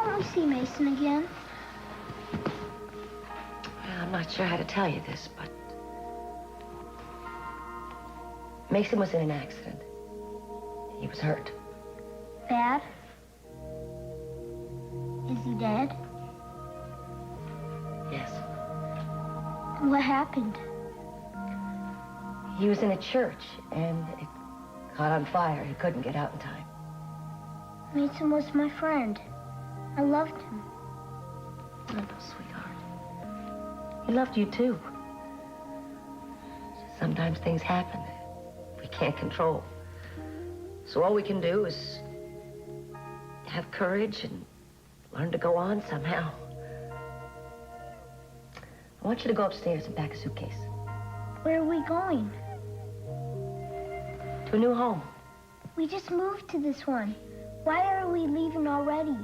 won't we see Mason again? Well, I'm not sure how to tell you this, but Mason was in an accident. He was hurt. Bad? Is he dead? Yes. What happened? He was in a church, and it caught on fire. He couldn't get out in time. Mason was my friend. I loved him. Oh, sweetheart. He loved you, too. Sometimes things happen we can't control. So all we can do is have courage and learn to go on somehow. I want you to go upstairs and pack a suitcase. Where are we going? To a new home. We just moved to this one. Why are we leaving already?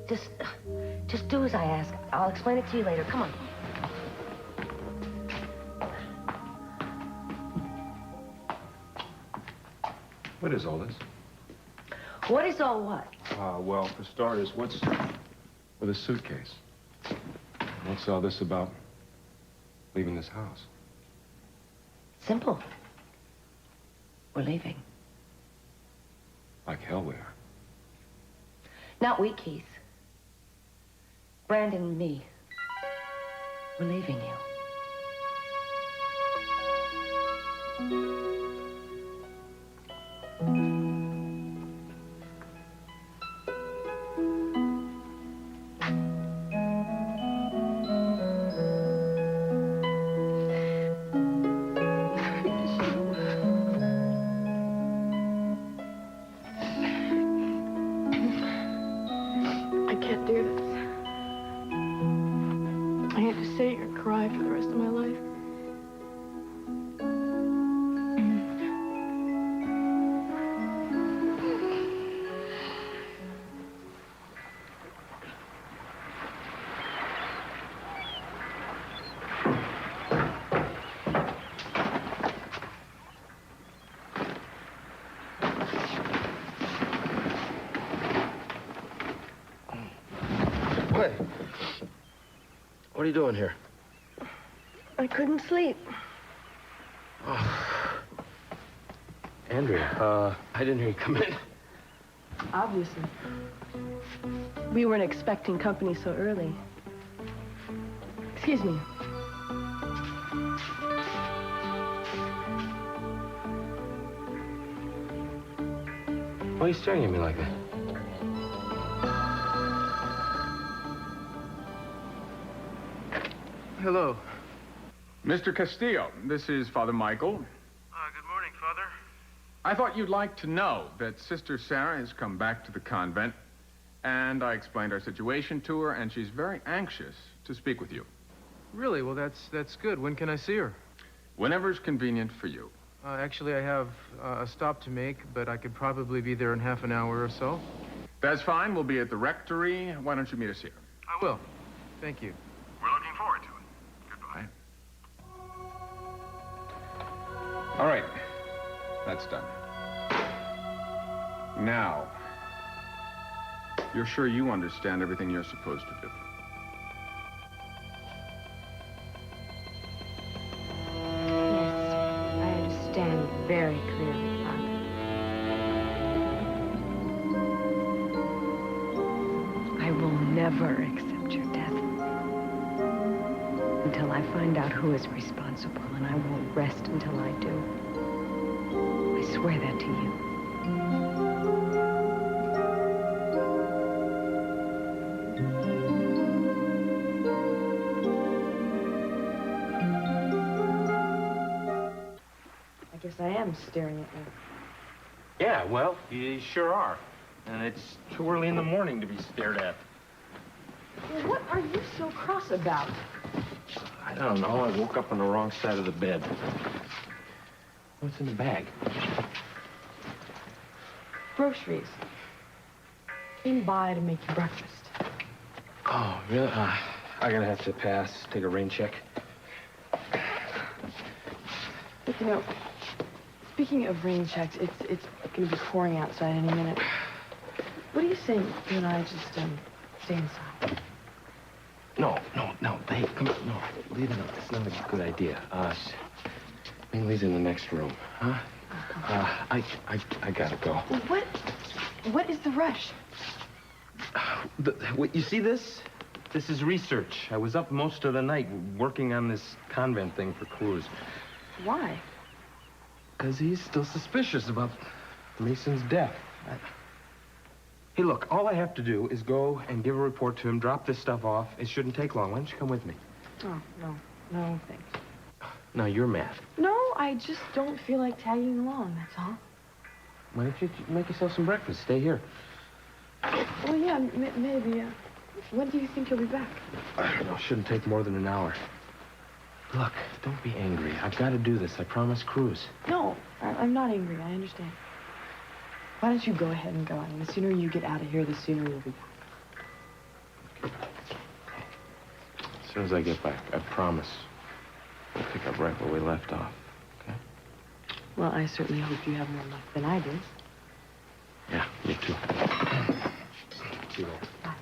Just do as I ask. I'll explain it to you later. Come on. What is all this? What is all what? Well, for starters, what's with a suitcase? What's all this about leaving this house? Simple. We're leaving. Like hell we are. Not we, Keith. Brandon and me. We're leaving you. What are you doing here? I couldn't sleep. Oh. Andrea, I didn't hear you come in. Obviously. We weren't expecting company so early. Excuse me. Why are you staring at me like that? Hello. Mr. Castillo, this is Father Michael. Good morning, Father. I thought you'd like to know that Sister Sarah has come back to the convent, and I explained our situation to her, and she's very anxious to speak with you. Really? Well, that's good. When can I see her? Whenever's convenient for you. Actually, I have a stop to make, but I could probably be there in half an hour or so. That's fine. We'll be at the rectory. Why don't you meet us here? I will. Thank you. We're looking forward to it. Goodbye. All right. That's done. Now, you're sure you understand everything you're supposed to do? Yes, I understand very clearly, Father. I will never accept your death until I find out who is responsible, and I won't rest until I do. I swear that to you. I guess I am staring at you. Yeah, well, you sure are. And it's too early in the morning to be stared at. Well, what are you so cross about? I don't know. I woke up on the wrong side of the bed. What's in the bag? Groceries. Came by to make you breakfast. Oh, really? I'm gonna have to pass. Take a rain check. Look, you know, speaking of rain checks, it's gonna be pouring outside any minute. What do you think you and I just stay inside? No. Hey, come on. No, leave it. It's not a good idea. Mainly's in the next room, huh? I gotta go. Well, what is the rush? You see this? This is research. I was up most of the night working on this convent thing for Cruz. Why? Because he's still suspicious about Mason's death. Hey, look, all I have to do is go and give a report to him, drop this stuff off. It shouldn't take long. Why don't you come with me? Oh, no, thanks. Now, you're mad. No, I just don't feel like tagging along, that's all. Why don't you make yourself some breakfast? Stay here. Well, yeah, maybe. When do you think you'll be back? I don't know. Shouldn't take more than an hour. Look, don't be angry. I've got to do this. I promised Cruz. No, I'm not angry. I understand. Why don't you go ahead and go? I mean, the sooner you get out of here, the sooner we'll be back. As soon as I get back, I promise we'll pick up right where we left off, okay? Well, I certainly hope you have more luck than I did. Yeah, you too. See you later. Bye.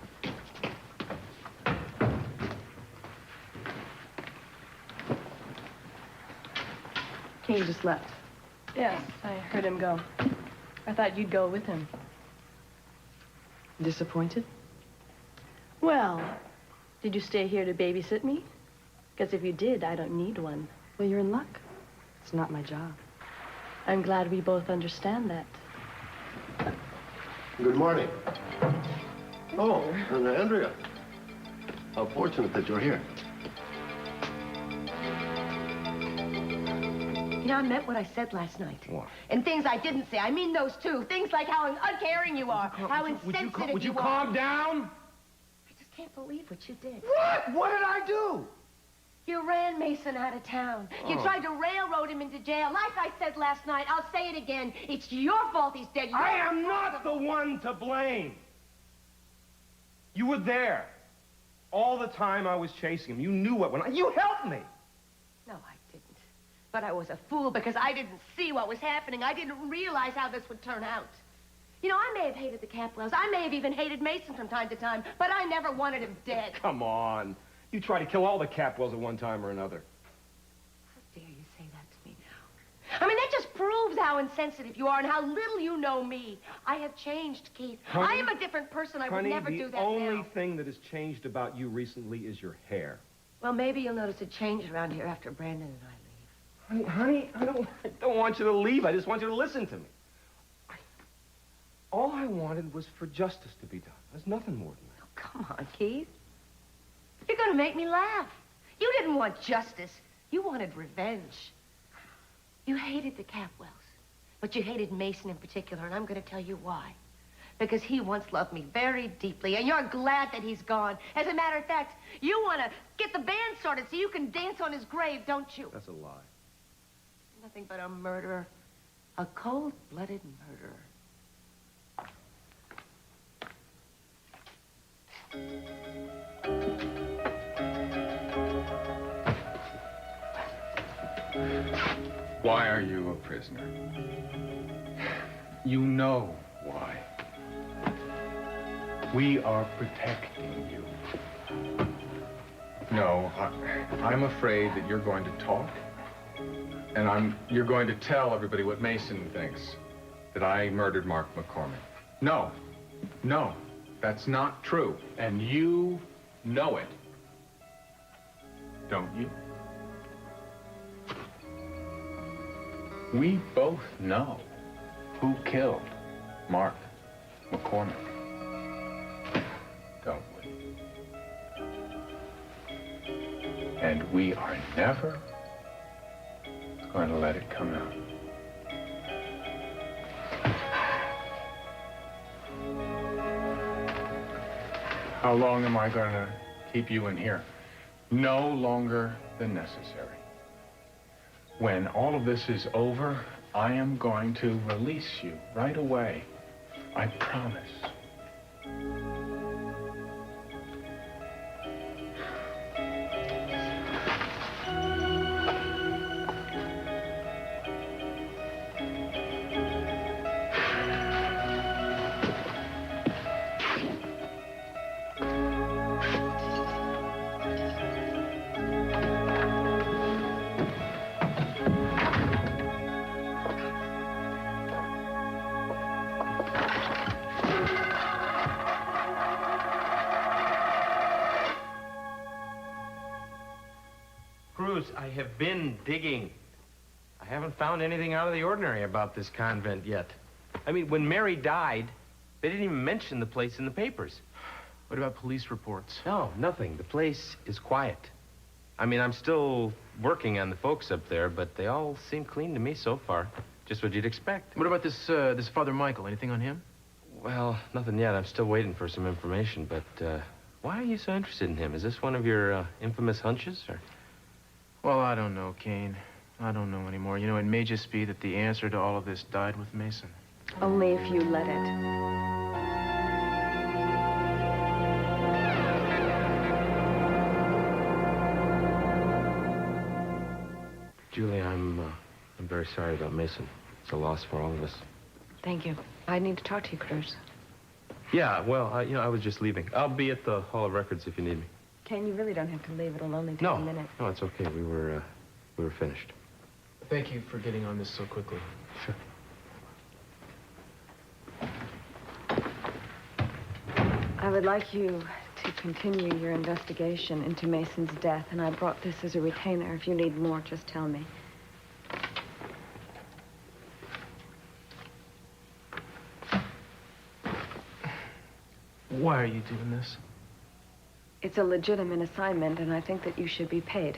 Kane just left. Yes, I heard him go. I thought you'd go with him. Disappointed? Well, did you stay here to babysit me? Because if you did, I don't need one. Well, you're in luck. It's not my job. I'm glad we both understand that. Good morning. Oh, and Andrea. How fortunate that you're here. You know, I meant what I said last night. What? And things I didn't say. I mean those too. Things like how uncaring you are, how insensitive you are. Would you calm down? I just can't believe what you did. What? What did I do? You ran Mason out of town. You tried to railroad him into jail. Like I said last night, I'll say it again. It's your fault he's dead. I am not the one to blame. You were there. All the time I was chasing him. You knew what went on. You helped me. No, I didn't. But I was a fool because I didn't see what was happening. I didn't realize how this would turn out. You know, I may have hated the Capwells. I may have even hated Mason from time to time, but I never wanted him dead. Come on. You tried to kill all the Capwells at one time or another. How dare you say that to me now? I mean, that just proves how insensitive you are and how little you know me. I have changed, Keith. Honey, I am a different person. I would never do that the only now. thing that has changed about you recently is your hair. Well, maybe you'll notice a change around here after Brandon and I leave. Honey, I don't want you to leave. I just want you to listen to me. All I wanted was for justice to be done. There's nothing more than that. Oh, come on, Keith. You're going to make me laugh. You didn't want justice. You wanted revenge. You hated the Capwells, but you hated Mason in particular, and I'm going to tell you why. Because he once loved me very deeply, and you're glad that he's gone. As a matter of fact, you want to get the band started so you can dance on his grave, don't you? That's a lie. Nothing but a murderer. A cold-blooded murderer. Why are you a prisoner? You know why. We are protecting you. No, I'm afraid that you're going to talk, and you're going to tell everybody what Mason thinks, that I murdered Mark McCormick. No, that's not true, and you know it, don't you? We both know who killed Mark McCormick, don't we? And we are never going to let it come out. How long am I going to keep you in here? No longer than necessary. When all of this is over, I am going to release you right away. I promise. have been digging. I haven't found anything out of the ordinary about this convent yet. I mean, when Mary died, they didn't even mention the place in the papers. What about police reports? No, nothing. The place is quiet. I mean, I'm still working on the folks up there, but they all seem clean to me so far. Just what you'd expect. What about this Father Michael? Anything on him? Well, nothing yet. I'm still waiting for some information, but, why are you so interested in him? Is this one of your, infamous hunches, or? Well, I don't know, Kane. I don't know anymore. You know, it may just be that the answer to all of this died with Mason. Only if you let it. Julie, I'm very sorry about Mason. It's a loss for all of us. Thank you. I need to talk to you, Cruz. Yeah, well, you know, I was just leaving. I'll be at the Hall of Records if you need me. Ken, you really don't have to leave. It'll only take No, a minute. no, it's okay. We were finished. Thank you for getting on this so quickly. Sure. I would like you to continue your investigation into Mason's death, and I brought this as a retainer. If you need more, just tell me. Why are you doing this? It's a legitimate assignment, and I think that you should be paid.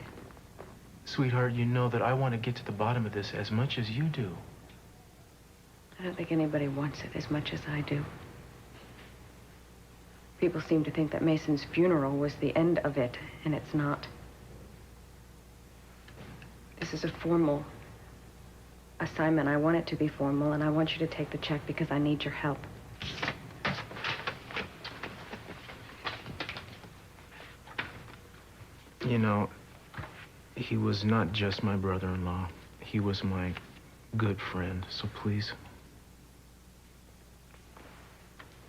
Sweetheart, you know that I want to get to the bottom of this as much as you do. I don't think anybody wants it as much as I do. People seem to think that Mason's funeral was the end of it, and it's not. This is a formal assignment. I want it to be formal, and I want you to take the check because I need your help. You know, he was not just my brother-in-law. He was my good friend, so please.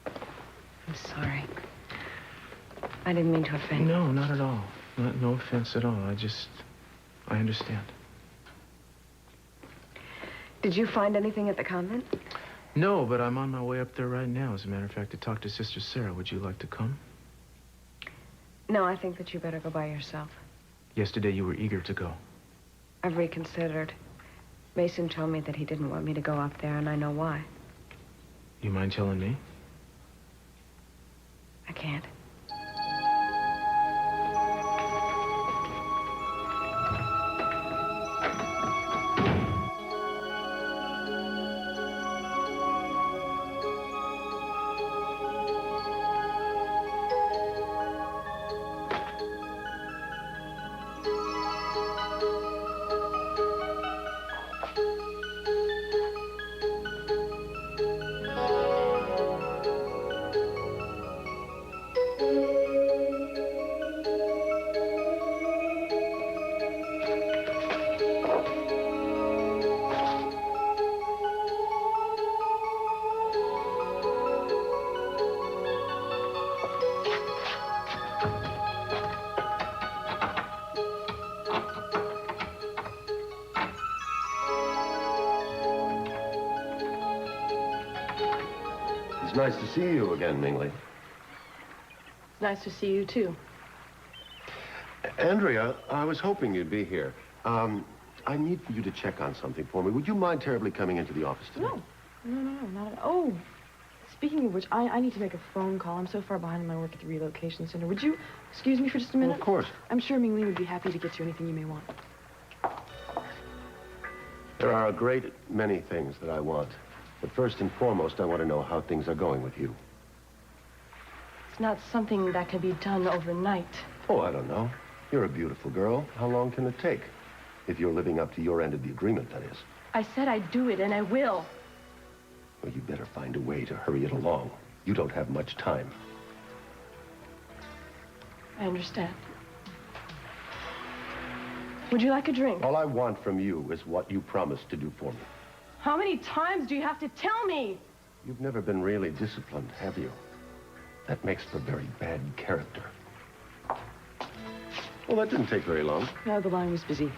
I'm sorry. I didn't mean to offend you. No, not at all. No offense at all. I understand. Did you find anything at the convent? No, but I'm on my way up there right now, as a matter of fact, to talk to Sister Sarah. Would you like to come? No, I think that you better go by yourself. Yesterday you were eager to go. I've reconsidered. Mason told me that he didn't want me to go up there, and I know why. You mind telling me? I can't. It's nice to see you again, Mingley. It's nice to see you, too. Andrea, I was hoping you'd be here. I need for you to check on something for me. Would you mind terribly coming into the office today? No, not at all. Oh, speaking of which, I need to make a phone call. I'm so far behind in my work at the relocation center. Would you excuse me for just a minute? Well, of course. I'm sure Ming Lee would be happy to get you anything you may want. There are a great many things that I want. But first and foremost, I want to know how things are going with you. It's not something that can be done overnight. Oh, I don't know. You're a beautiful girl. How long can it take? If you're living up to your end of the agreement, that is. I said I'd do it, and I will. Well, you better find a way to hurry it along. You don't have much time. I understand. Would you like a drink? All I want from you is what you promised to do for me. How many times do you have to tell me? You've never been really disciplined, have you? That makes for very bad character. Well, that didn't take very long. No, the line was busy.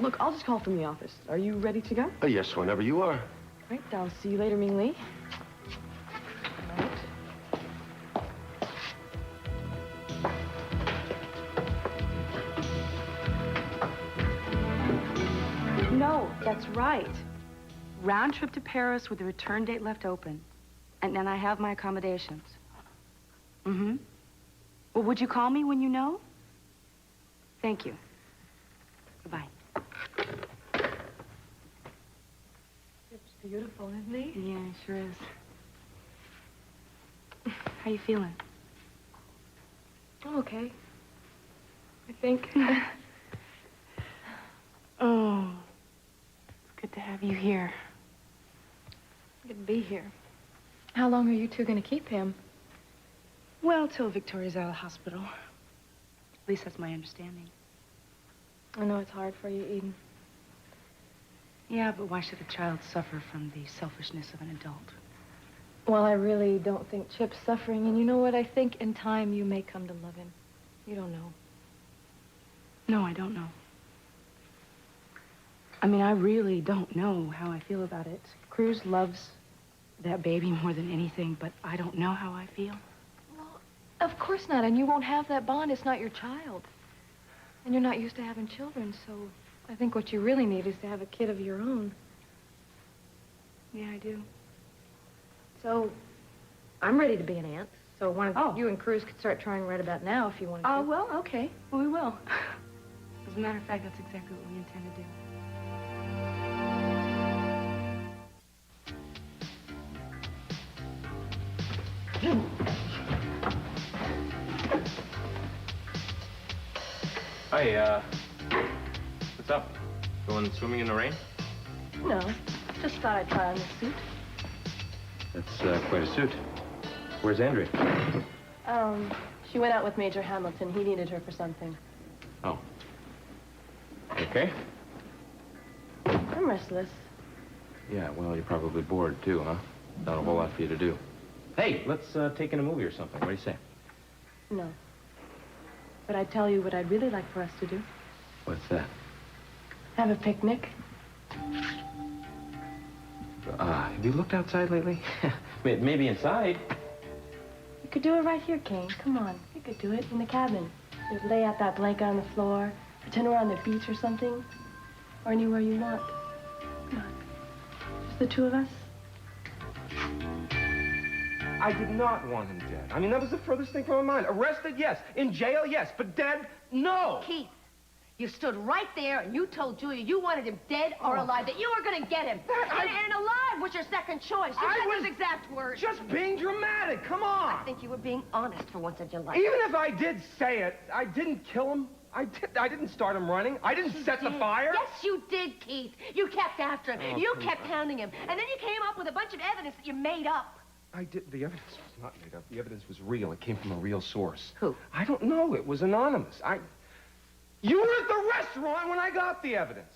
Look, I'll just call from the office. Are you ready to go? Yes, whenever you are. Right, I'll see you later, Ming Lee. All right. That's right. Round trip to Paris with a return date left open. And then I have my accommodations. Mm-hmm. Well, would you call me when you know? Thank you. Goodbye. It's beautiful, isn't he? Yeah, it sure is. How you feeling? I'm okay. I think. Oh, it's good to have you here. Good to be here. How long are you two going to keep him? Well, till Victoria's out of the hospital. At least that's my understanding. I know it's hard for you, Eden. Yeah, but why should a child suffer from the selfishness of an adult? Well, I really don't think Chip's suffering, and you know what? I think in time you may come to love him. You don't know. No, I don't know. I mean, I really don't know how I feel about it. Cruz loves that baby more than anything, but I don't know how I feel. Well, of course not, and you won't have that bond. It's not your child. And you're not used to having children, so I think what you really need is to have a kid of your own. Yeah, I do. So, I'm ready to be an aunt. So one of Oh. you and Cruz could start trying right about now if you wanted to. Oh, well, okay. Well, we will. As a matter of fact, that's exactly what we intend to do. Hi, what's up? Going swimming in the rain? No, just thought I'd try on this suit. That's quite a suit. Where's Andrea? She went out with Major Hamilton. He needed her for something. Oh. Okay. I'm restless. Yeah, well, you're probably bored, too, huh? Not a whole lot for you to do. Hey, let's take in a movie or something. What do you say? No. But I'd tell you what I'd really like for us to do. What's that? Have a picnic. Have you looked outside lately? Maybe inside. You could do it right here, Kane. Come on. You could do it in the cabin. You'd lay out that blanket on the floor, pretend we're on the beach or something, or anywhere you want. Come on. Just the two of us. I did not want him dead. I mean, that was the furthest thing from my mind. Arrested, yes. In jail, yes. But dead, no. Keith, you stood right there and you told Julia you wanted him dead or alive, that you were going to get him. And alive was your second choice. You said those exact words. Just being dramatic. Come on. I think you were being honest for once in your life. Even if I did say it, I didn't kill him. I didn't start him running. I didn't set the fire. Yes, you did, Keith. You kept after him. You kept hounding him. And then you came up with a bunch of evidence that you made up. I did. The evidence was not made up. The evidence was real. It came from a real source. Who? I don't know. It was anonymous. You were at the restaurant when I got the evidence.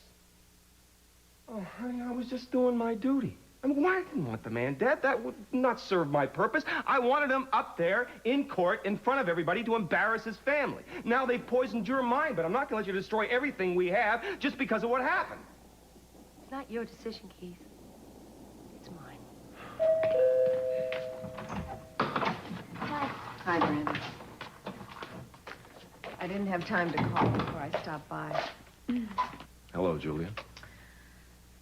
Oh, honey, I was just doing my duty. I mean, why I didn't want the man dead? That would not serve my purpose. I wanted him up there in court in front of everybody to embarrass his family. Now they've poisoned your mind, but I'm not going to let you destroy everything we have just because of what happened. It's not your decision, Keith. It's mine. Hi, Brandon. I didn't have time to call before I stopped by. Hello, Julia.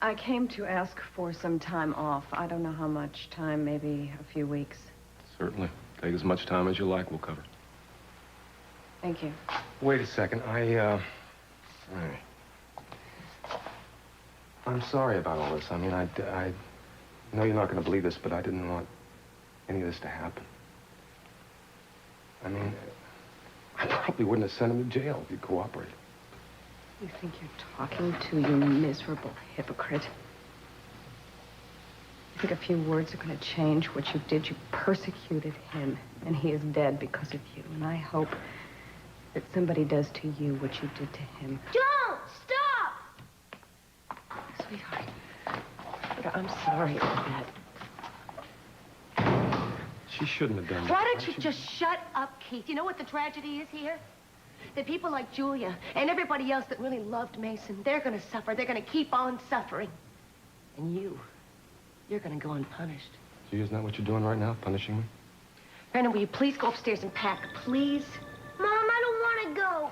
I came to ask for some time off. I don't know how much time, maybe a few weeks. Certainly. Take as much time as you like. We'll cover. Thank you. Wait a second. I'm sorry about all this. I mean, I know you're not going to believe this, but I didn't want any of this to happen. I mean, I probably wouldn't have sent him to jail if he'd cooperated. You think you're talking to, you miserable hypocrite? You think a few words are going to change what you did? You persecuted him, and he is dead because of you. And I hope that somebody does to you what you did to him. Don't! Stop! Sweetheart, I'm sorry about that. She shouldn't have done that. Why don't you just shut up, Keith? You know what the tragedy is here? That people like Julia and everybody else that really loved Mason, they're going to suffer. They're going to keep on suffering. And you're going to go unpunished. Gee, isn't that what you're doing right now, punishing me? Brandon, will you please go upstairs and pack, please? Mom, I don't want to go.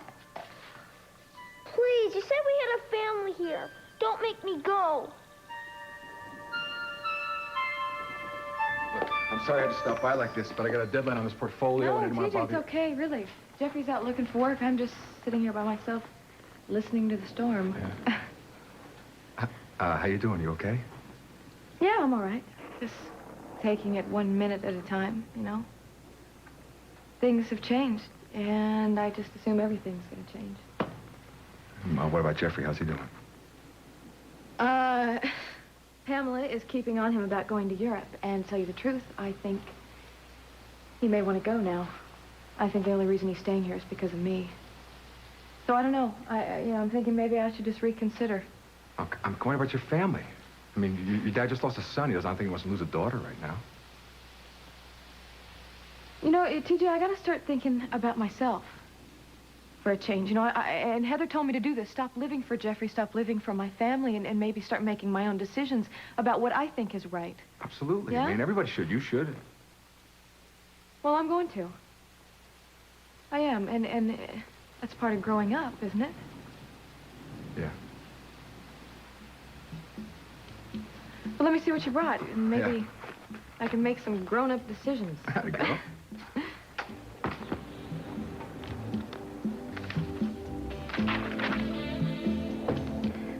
Please, you said we had a family here. Don't make me go. Look, I'm sorry I had to stop by like this, but I got a deadline on this portfolio. and I No, didn't want to TJ, bother it's okay, really. Jeffrey's out looking for work. I'm just sitting here by myself, listening to the storm. Yeah. How you doing? You okay? Yeah, I'm all right. Just taking it 1 minute at a time, you know? Things have changed, and I just assume everything's going to change. What about Jeffrey? How's he doing? Pamela is keeping on him about going to Europe, and to tell you the truth, I think he may want to go now. I think the only reason he's staying here is because of me. So I don't know. I'm thinking maybe I should just reconsider. I'm going about your family. I mean, your dad just lost a son. He doesn't think he wants to lose a daughter right now. You know, TJ, I got to start thinking about myself for a change. You know, and Heather told me to do this. Stop living for Jeffrey, stop living for my family, and maybe start making my own decisions about what I think is right. Absolutely. Yeah? I mean, everybody should. You should. Well, I'm going to. I am, and that's part of growing up, isn't it? Yeah. Well, let me see what you brought, and maybe I can make some grown-up decisions. How'd it go?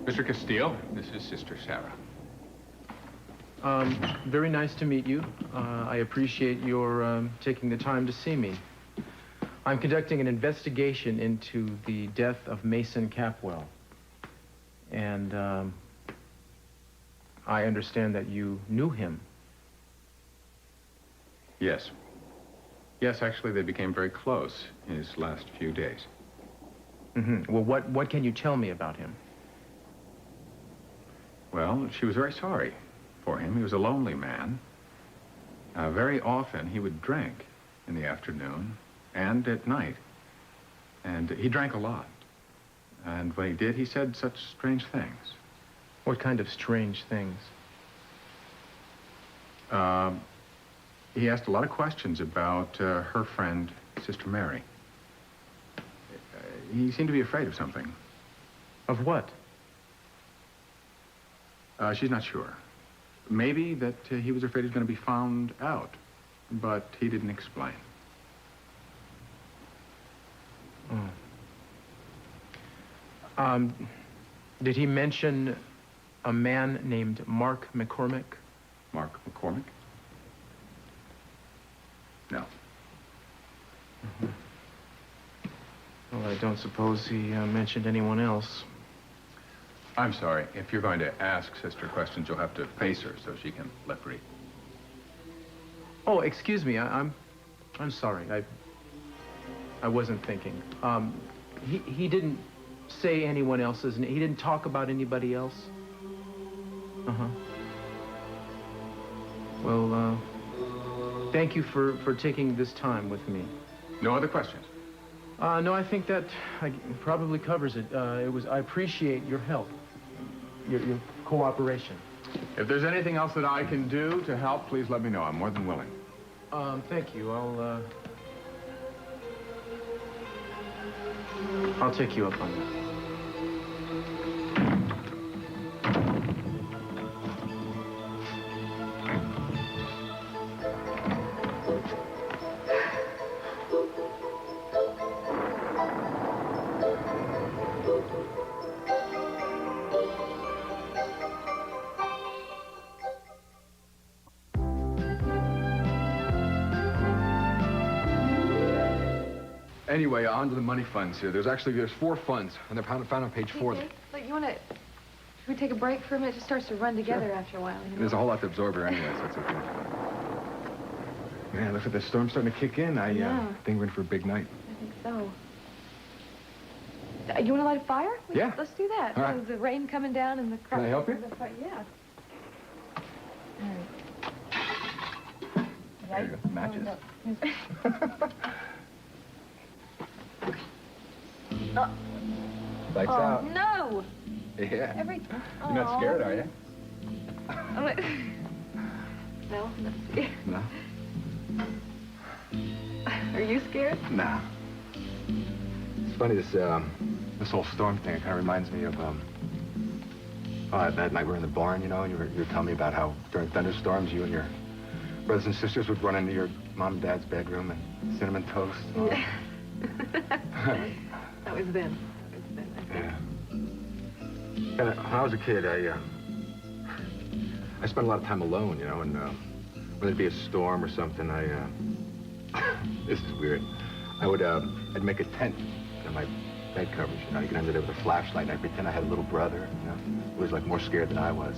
Mr. Castile, this is Sister Sarah. Very nice to meet you. I appreciate your taking the time to see me. I'm conducting an investigation into the death of Mason Capwell. And I understand that you knew him. Yes. Yes, actually, they became very close in his last few days. Mm-hmm. Well, what can you tell me about him? Well, she was very sorry for him. He was a lonely man. Very often, he would drink in the afternoon and at night. And he drank a lot. And when he did, he said such strange things. What kind of strange things? He asked a lot of questions about her friend, Sister Mary. He seemed to be afraid of something. Of what? She's not sure. Maybe that he was afraid he was going to be found out, but he didn't explain. Oh. Did he mention a man named Mark McCormick? Mark McCormick? No. Mm-hmm. Well, I don't suppose he mentioned anyone else. I'm sorry. If you're going to ask Sister questions, you'll have to face her so she can lip read. Oh, excuse me. I'm sorry. I wasn't thinking. He didn't say anyone else's name. He didn't talk about anybody else. Uh-huh. Well, thank you for taking this time with me. No other questions? No, I think that probably covers it. I appreciate your help, your cooperation. If there's anything else that I can do to help, please let me know. I'm more than willing. Thank you. I'll take you up on that. Anyway, on to the money funds here. There's 4 funds, and they're found on page 4. Look, you want to... Should we take a break for a minute? It just starts to run together after a while. You know? There's a whole lot to absorb here anyway, so it's okay. Man, look at the storm starting to kick in. I think we're in for a big night. I think so. You want to light a fire? Yeah. Let's do that. All right. The rain coming down and the... Can I help you? Yeah. There you go. Matches. Lights out. No! Yeah. You're not scared, are you? No, I'm not scared. No? Are you scared? Nah. It's funny, this whole storm thing, it kind of reminds me of, Oh, that night we were in the barn, you know, and you were telling me about how during thunderstorms you and your brothers and sisters would run into your mom and dad's bedroom and cinnamon toast. Yeah. That was then. Yeah. And when I was a kid, I spent a lot of time alone, you know, and when there'd be a storm or something, this is weird. I'd make a tent in my bed covers, you know. You could enter there with a flashlight, and I'd pretend I had a little brother, you know, who was like more scared than I was.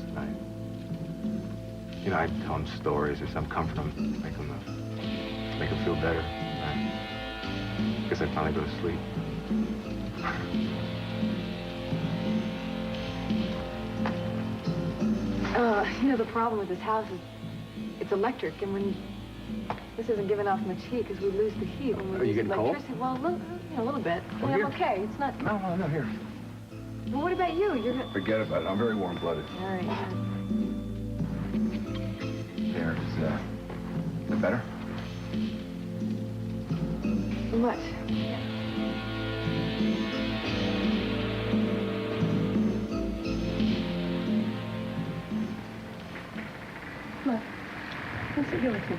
And I'd tell him stories or something, comfort him, make him feel better. I guess I'd finally go to sleep. The problem with this house is it's electric, and when this isn't giving off much heat because we lose the heat when we Are you lose getting cold? electricity. Well, a little bit. Oh, I'm here. okay. It's not. No, here. Well, what about you? You're. Forget about it. I'm very warm-blooded. All right. There, is that better? Much. Come on. Come sit here with me.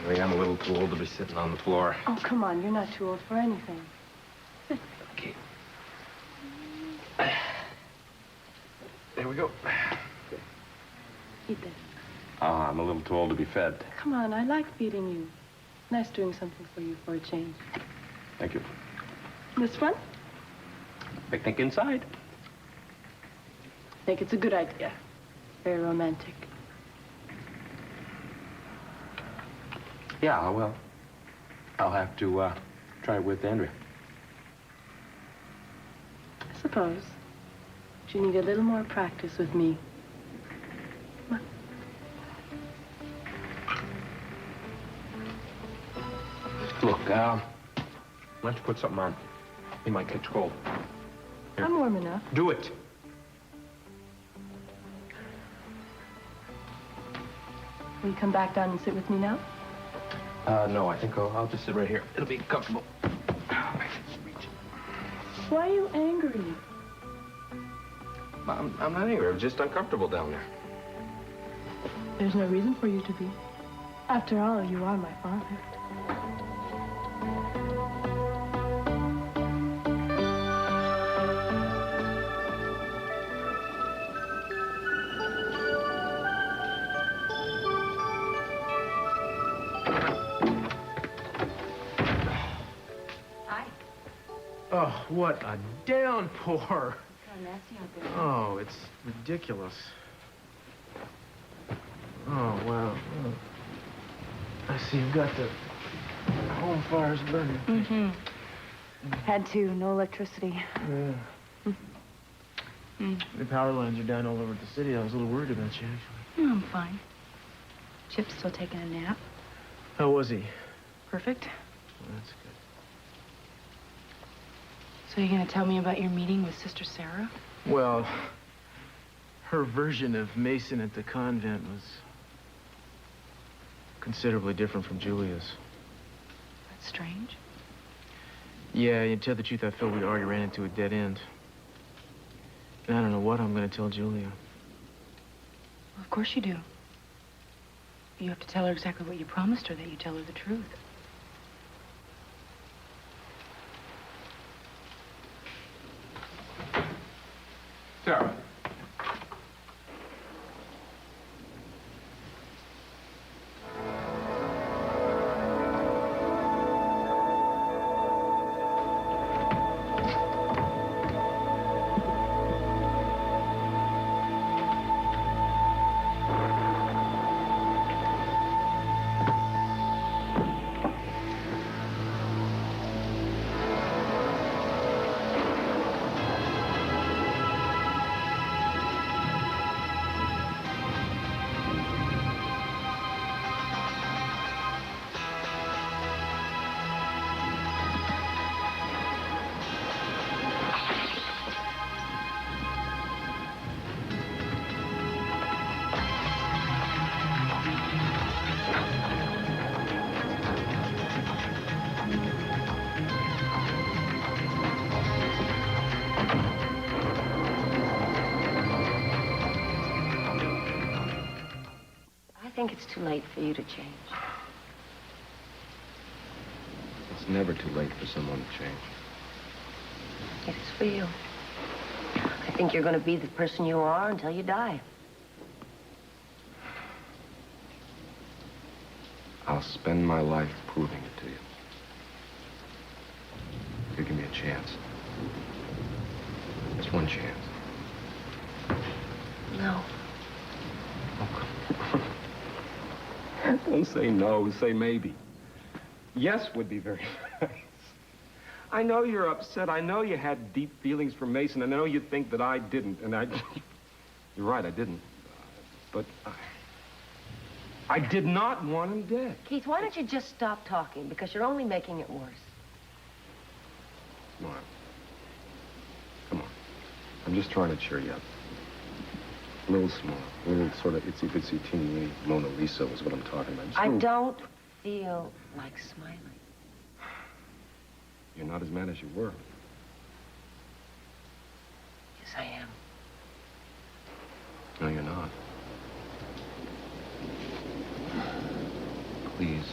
Maybe I'm a little too old to be sitting on the floor. Oh, come on. You're not too old for anything. Okay. There we go. Eat this. I'm a little too old to be fed. Come on. I like feeding you. Nice doing something for you for a change. Thank you. This one? Picnic inside. I think it's a good idea. Very romantic. Yeah, well, I'll have to try it with Andrea. I suppose. But you need a little more practice with me. Come on. Look, why don't you put something on? You might catch cold. Here. I'm warm enough. Do it. Will you come back down and sit with me now? No, I think I'll just sit right here. It'll be comfortable. Why are you angry? I'm not angry. I'm just uncomfortable down there. There's no reason for you to be. After all, you are my father. Oh, what a downpour. It's nasty out there. Oh, it's ridiculous. Oh, wow. Oh. I see you've got the home fires burning. Mm-hmm. Had to. No electricity. Yeah. The power lines are down all over the city. I was a little worried about you, actually. I'm fine. Chip's still taking a nap. How was he? Perfect. Well, that's good. So you're going to tell me about your meeting with Sister Sarah? Well, her version of Mason at the convent was considerably different from Julia's. That's strange. Yeah, to tell the truth, I felt we already ran into a dead end. And I don't know what I'm going to tell Julia. Well, of course you do. You have to tell her exactly what you promised her, that you tell her the truth. Sarah. think it's too late for you to change. It's never too late for someone to change. It is for you. I think you're going to be the person you are until you die. I'll spend my life proving it to you. You give me a chance. Just one chance. No. Oh, come on. Don't say no, say maybe. Yes would be very nice. I know you're upset. I know you had deep feelings for Mason, and I know you think that I didn't, and you're right, I didn't. But I did not want him dead. Keith, why don't you just stop talking? Because you're only making it worse. Come on. Come on. I'm just trying to cheer you up. A little small. A little sort of itsy-bitsy teeny Mona Lisa was what I'm talking about. I don't feel like smiling. You're not as mad as you were. Yes, I am. No, you're not. Please.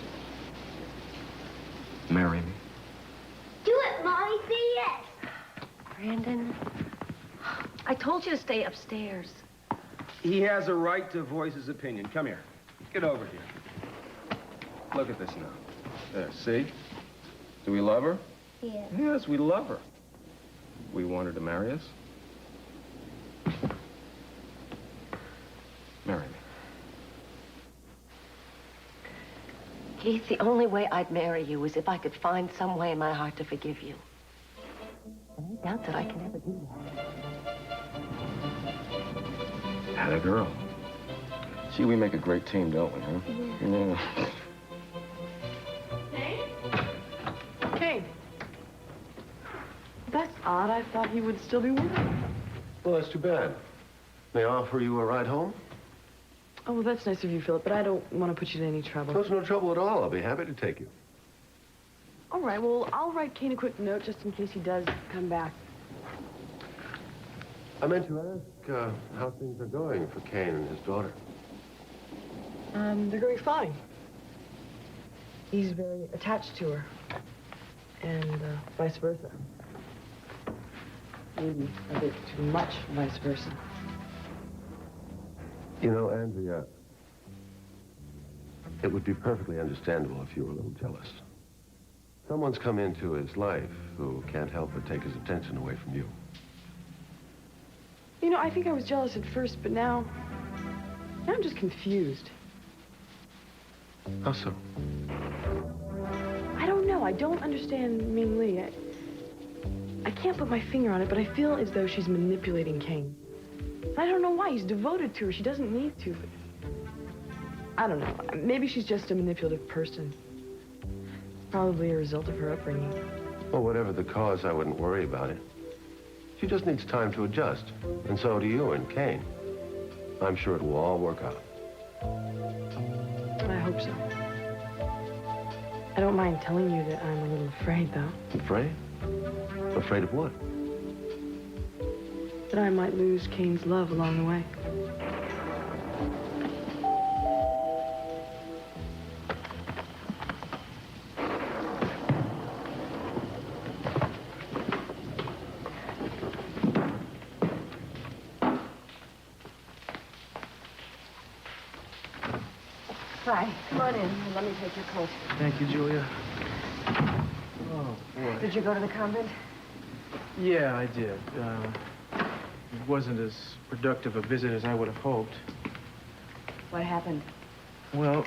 Marry me. Do it, Mommy. Say yes. Brandon, I told you to stay upstairs. He has a right to voice his opinion. Come here. Get over here. Look at this now. There, see? Do we love her? Yeah. Yes, we love her. We want her to marry us. Marry me. Keith, the only way I'd marry you is if I could find some way in my heart to forgive you. And I doubt that I can ever do that. Had a girl. See, we make a great team, don't we, huh? Yeah. Kane. That's odd. I thought he would still be working. Well, that's too bad. May I offer you a ride home? Oh, well, that's nice of you, Philip, but I don't want to put you in any trouble. Oh, it's no trouble at all. I'll be happy to take you. All right, well, I'll write Kane a quick note just in case he does come back. I meant to ask how things are going for Kane and his daughter. They're going fine. He's very attached to her, and vice versa. Maybe a bit too much vice versa. You know, Andrea, it would be perfectly understandable if you were a little jealous. Someone's come into his life who can't help but take his attention away from you. You know, I think I was jealous at first, but now I'm just confused. How so? I don't know. I don't understand Ming Lee. I can't put my finger on it, but I feel as though she's manipulating Kane. I don't know why. He's devoted to her. She doesn't need to. But I don't know. Maybe she's just a manipulative person. Probably a result of her upbringing. Well, whatever the cause, I wouldn't worry about it. She just needs time to adjust. And so do you and Kane. I'm sure it will all work out. I hope so. I don't mind telling you that I'm a little afraid, though. Afraid? Afraid of what? That I might lose Kane's love along the way. Hi, come on in. Let me take your coat. Thank you, Julia. Oh, boy. Did you go to the convent? Yeah, I did. It wasn't as productive a visit as I would have hoped. What happened? Well,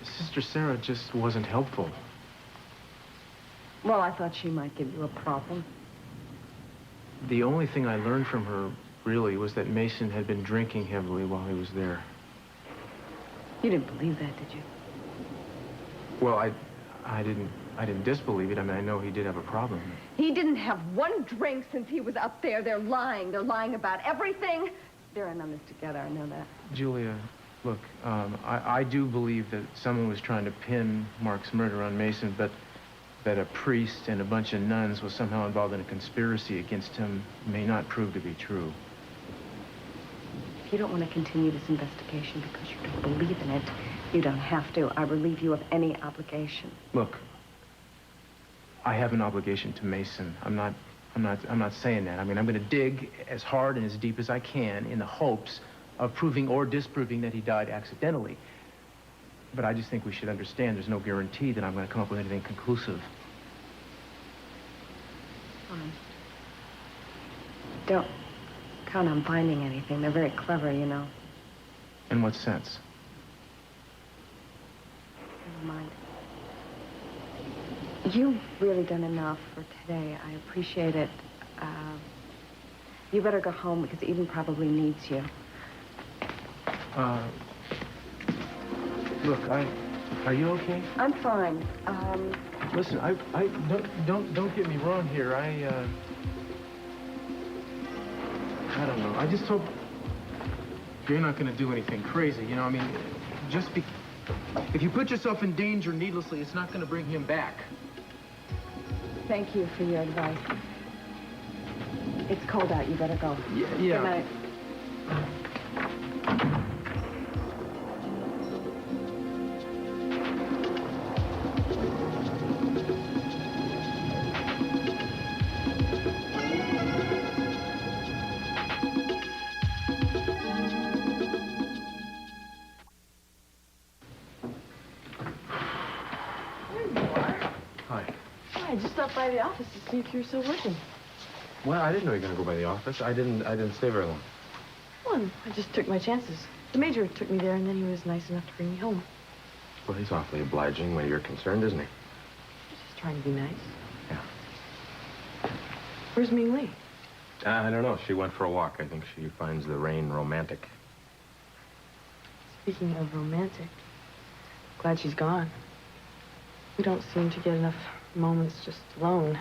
Sister Sarah just wasn't helpful. Well, I thought she might give you a problem. The only thing I learned from her, really, was that Mason had been drinking heavily while he was there. You didn't believe that, did you? Well, I didn't disbelieve it. I mean, I know he did have a problem. He didn't have one drink since he was up there. They're lying. They're lying about everything. They're in on this together. I know that. Julia, look, I do believe that someone was trying to pin Mark's murder on Mason, but that a priest and a bunch of nuns was somehow involved in a conspiracy against him may not prove to be true. If you don't want to continue this investigation because you don't believe in it, you don't have to. I relieve you of any obligation. Look, I have an obligation to Mason. I'm not saying that. I mean, I'm going to dig as hard and as deep as I can in the hopes of proving or disproving that he died accidentally. But I just think we should understand there's no guarantee that I'm going to come up with anything conclusive. Fine. Don't count on finding anything. They're very clever, you know. In what sense? Never mind. You've really done enough for today. I appreciate it. You better go home because Eden probably needs you. Look, are you okay? I'm fine. Listen, don't get me wrong here. I don't know. I just hope you're not going to do anything crazy. You know, I mean, if you put yourself in danger needlessly, it's not going to bring him back. Thank you for your advice. It's cold out. You better go. Yeah. Good night. I just stopped by the office to see if you were still working. Well, I didn't know you were going to go by the office. I didn't stay very long. Well, I just took my chances. The major took me there, and then he was nice enough to bring me home. Well, he's awfully obliging when you're concerned, isn't he? He's just trying to be nice. Yeah. Where's Ming Lee? I don't know. She went for a walk. I think she finds the rain romantic. Speaking of romantic, glad she's gone. We don't seem to get enough moments just alone.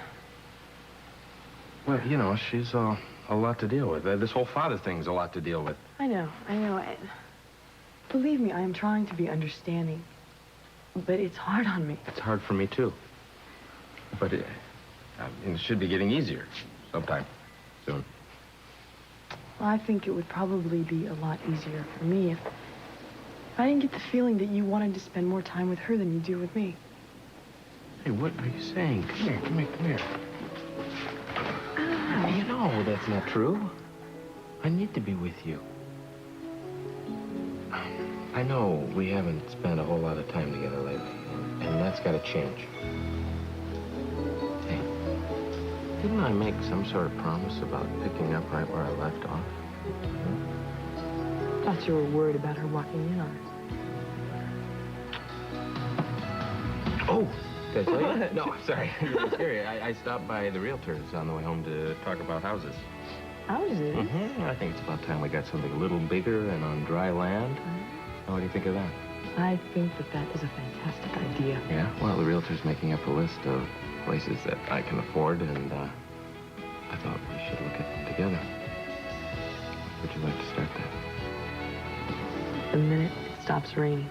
Well, you know, she's a lot to deal with. This whole father thing's a lot to deal with. I know. Believe me, I am trying to be understanding. But it's hard on me. It's hard for me, too. But it should be getting easier sometime soon. Well, I think it would probably be a lot easier for me if I didn't get the feeling that you wanted to spend more time with her than you do with me. Hey, what are you saying? Come here. You know that's not true. I need to be with you. I know we haven't spent a whole lot of time together lately, and that's got to change. Hey, didn't I make some sort of promise about picking up right where I left off? I thought you were worried about her walking in on us. Oh! Did I tell you? No, I'm sorry. I'm serious. I stopped by the realtors on the way home to talk about houses. Houses? Mm-hmm. I think it's about time we got something a little bigger and on dry land. What do you think of that? I think that is a fantastic idea. Yeah? Well, the realtor's making up a list of places that I can afford, and I thought we should look at them together. Would you like to start that? The minute it stops raining.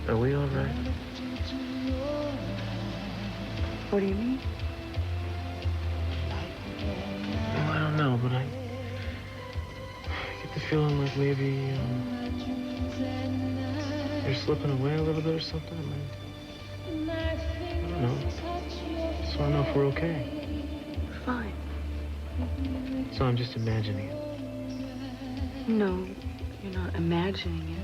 Are we all right? What do you mean? Well, I don't know, but I get the feeling like maybe you're slipping away a little bit or something. I don't know. So I don't know if we're okay. We're fine. So I'm just imagining it. No, you're not imagining it.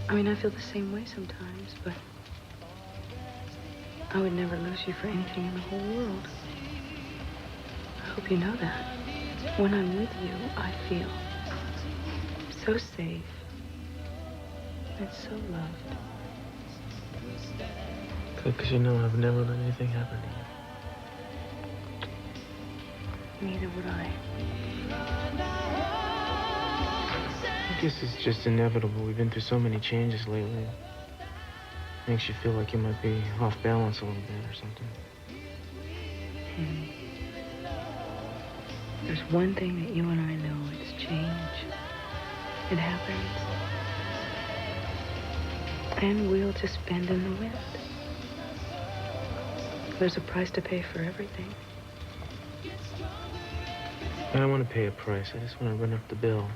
I mean, I feel the same way sometimes, but I would never lose you for anything in the whole world. I hope you know that. When I'm with you, I feel so safe and so loved. Good, because you know I've never let anything happen to you. Neither would I. I guess it's just inevitable. We've been through so many changes lately. Makes you feel like you might be off balance a little bit or something. There's one thing that you and I know. It's change. It happens. And we'll just bend in the wind. There's a price to pay for everything. I don't want to pay a price. I just want to run up the bill.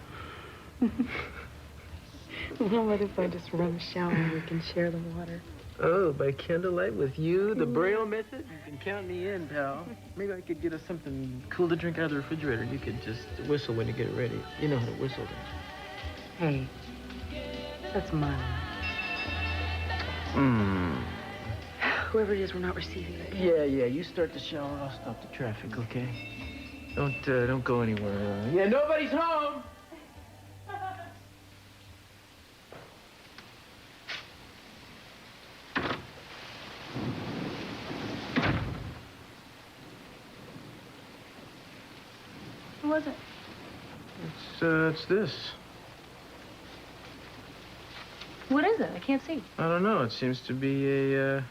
Well, what if I just run a shower and we can share the water? Oh, by candlelight with you, the Braille method? You can count me in, pal. Maybe I could get us something cool to drink out of the refrigerator. You could just whistle when you get ready. You know how to whistle, don't Hey, that's mine. Whoever it is, we're not receiving it. Yeah, you start the shower, I'll stop the traffic, okay? Don't go anywhere. Yeah, nobody's home! Who was it? It's this. What is it? I can't see. I don't know. It seems to be a,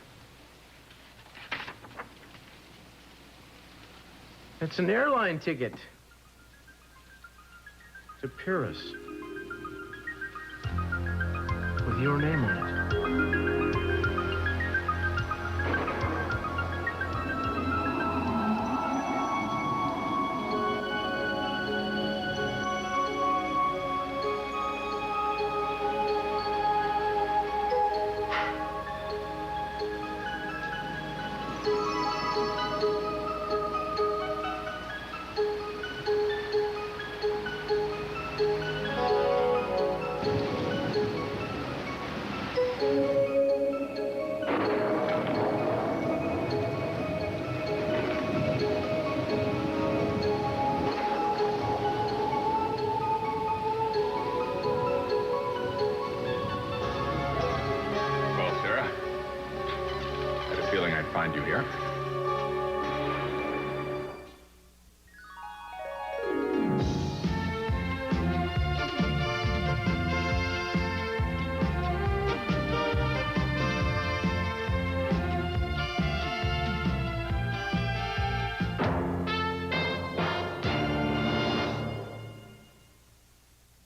It's an airline ticket. To Paris. With your name on it. Well, Sarah, I had a feeling I'd find you here.